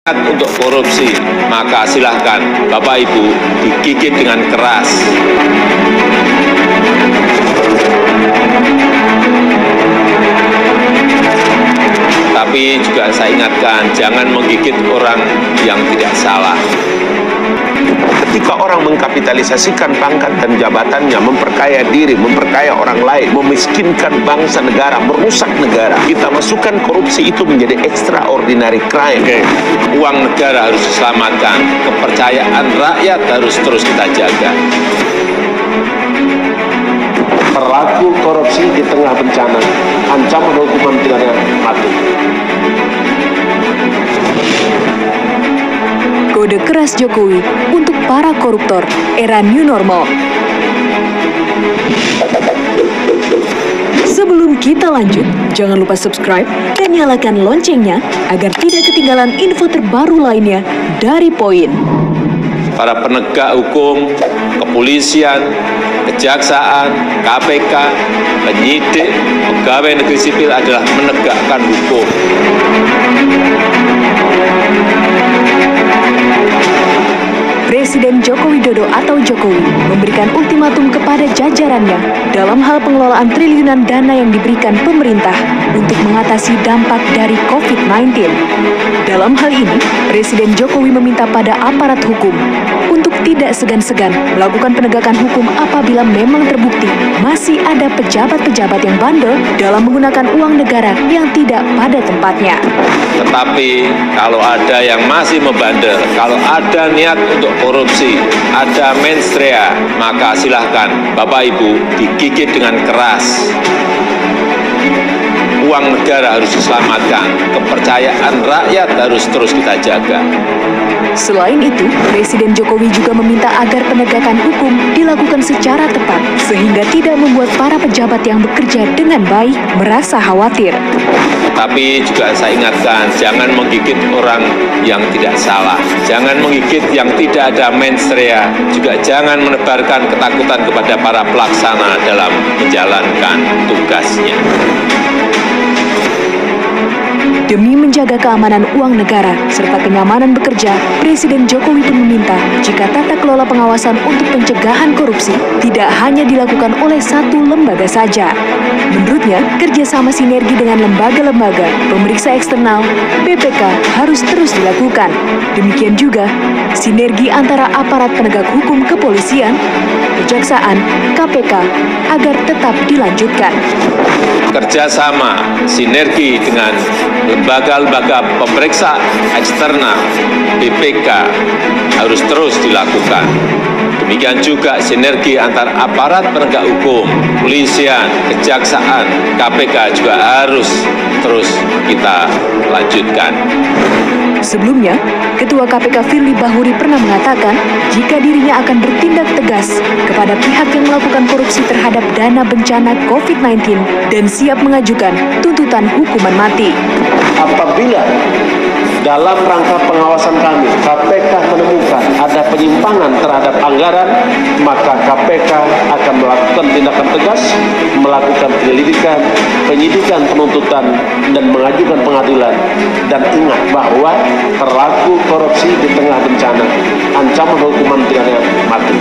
untuk korupsi, maka silahkan Bapak Ibu digigit dengan keras. Tapi juga saya ingatkan, jangan menggigit orang yang tidak salah. Ketika orang mengkapitalisasikan pangkat dan jabatannya, memperkaya diri, memperkaya orang lain, memiskinkan bangsa negara, merusak negara, kita masukkan korupsi itu menjadi extraordinary crime. Uang negara harus diselamatkan, kepercayaan rakyat harus terus kita jaga. Pelaku korupsi di tengah bencana, ancaman hukuman pidana mati. Kode keras Jokowi untuk para koruptor era new normal. Sebelum kita lanjut, jangan lupa subscribe dan nyalakan loncengnya agar tidak ketinggalan info terbaru lainnya dari Poin. Para penegak hukum, kepolisian, kejaksaan, KPK, penyidik, pegawai negeri sipil adalah menegakkan hukum. Presiden Joko Widodo atau Jokowi memberikan ultimatum kepada jajarannya dalam hal pengelolaan triliunan dana yang diberikan pemerintah untuk mengatasi dampak dari COVID-19. Dalam hal ini, Presiden Jokowi meminta pada aparat hukum untuk tidak segan-segan melakukan penegakan hukum apabila memang terbukti masih ada pejabat-pejabat yang bandel dalam menggunakan uang negara yang tidak pada tempatnya. Tetapi kalau ada yang masih membandel, kalau ada niat untuk korupsi, ada mensrea, maka silahkan Bapak Ibu digigit dengan keras. Uang negara harus diselamatkan, kepercayaan rakyat harus terus kita jaga. Selain itu, Presiden Jokowi juga meminta agar penegakan hukum dilakukan secara tepat, sehingga tidak membuat para pejabat yang bekerja dengan baik merasa khawatir. Tapi juga saya ingatkan, jangan menggigit orang yang tidak salah. Jangan menggigit yang tidak ada mensrea. Juga jangan menebarkan ketakutan kepada para pelaksana dalam menjalankan tugasnya. Demi menjaga keamanan uang negara serta kenyamanan bekerja, Presiden Jokowi pun meminta jika tata kelola pengawasan untuk pencegahan korupsi tidak hanya dilakukan oleh satu lembaga saja. Menurutnya, kerjasama sinergi dengan lembaga-lembaga, pemeriksa eksternal, BPK harus terus dilakukan. Demikian juga, sinergi antara aparat penegak hukum kepolisian, kejaksaan, KPK agar tetap dilanjutkan. Kerjasama sinergi dengan lembaga-lembaga pemeriksa eksternal BPK harus terus dilakukan. Demikian juga sinergi antar aparat penegak hukum, polisian, kejaksaan, KPK juga harus terus kita lanjutkan. Sebelumnya, Ketua KPK Firly Bahuri pernah mengatakan jika dirinya akan bertindak tegas kepada pihak yang melakukan korupsi terhadap dana bencana COVID-19 dan siap mengajukan tuntutan hukuman mati. Apabila dalam rangka pengawasan kami, KPK menemukan ada penyimpangan terhadap anggaran, maka KPK akan melakukan tindakan tegas, melakukan penyelidikan, penyidikan, penuntutan, dan mengajukan pengadilan. Dan ingat bahwa pelaku korupsi di tengah bencana, ancaman hukuman pidana mati.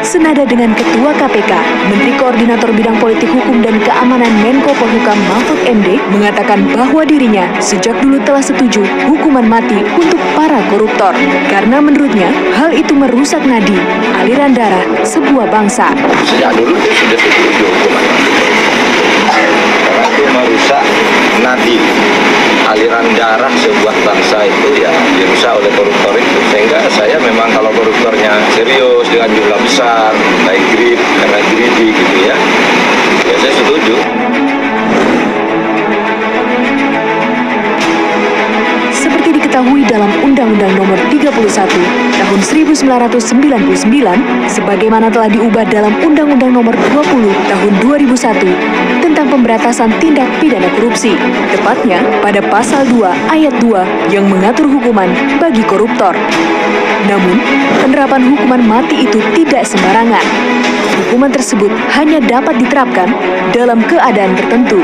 Senada dengan Ketua KPK, Menteri Koordinator Bidang Politik Hukum dan Keamanan Menko Polhukam Mahfud MD mengatakan bahwa dirinya sejak dulu telah setuju hukuman mati untuk para koruptor. Karena menurutnya, hal itu merusak nadi, aliran darah sebuah bangsa. Sejak dulu dia sudah setuju hukuman mati. Karena itu merusak nadi, aliran darah sebuah bangsa itu ya dirusak oleh koruptor itu. Sehingga saya memang kalau koruptornya serius dengan jumlah besar, baik grip, karena greedy gitu ya saya setuju. Seperti diketahui dalam Undang-Undang Nomor 31 Tahun 1999, sebagaimana telah diubah dalam Undang-Undang Nomor 20 Tahun 2001 tentang pemberantasan tindak pidana korupsi, tepatnya pada Pasal 2 Ayat 2 yang mengatur hukuman bagi koruptor. Namun, penerapan hukuman mati itu tidak sembarangan. Hukuman tersebut hanya dapat diterapkan dalam keadaan tertentu.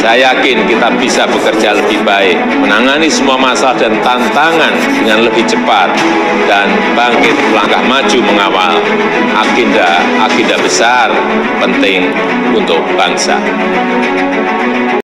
Saya yakin kita bisa bekerja lebih baik, menangani semua masalah dan tantangan dengan lebih cepat, dan bangkit melangkah maju mengawal agenda besar penting untuk bangsa.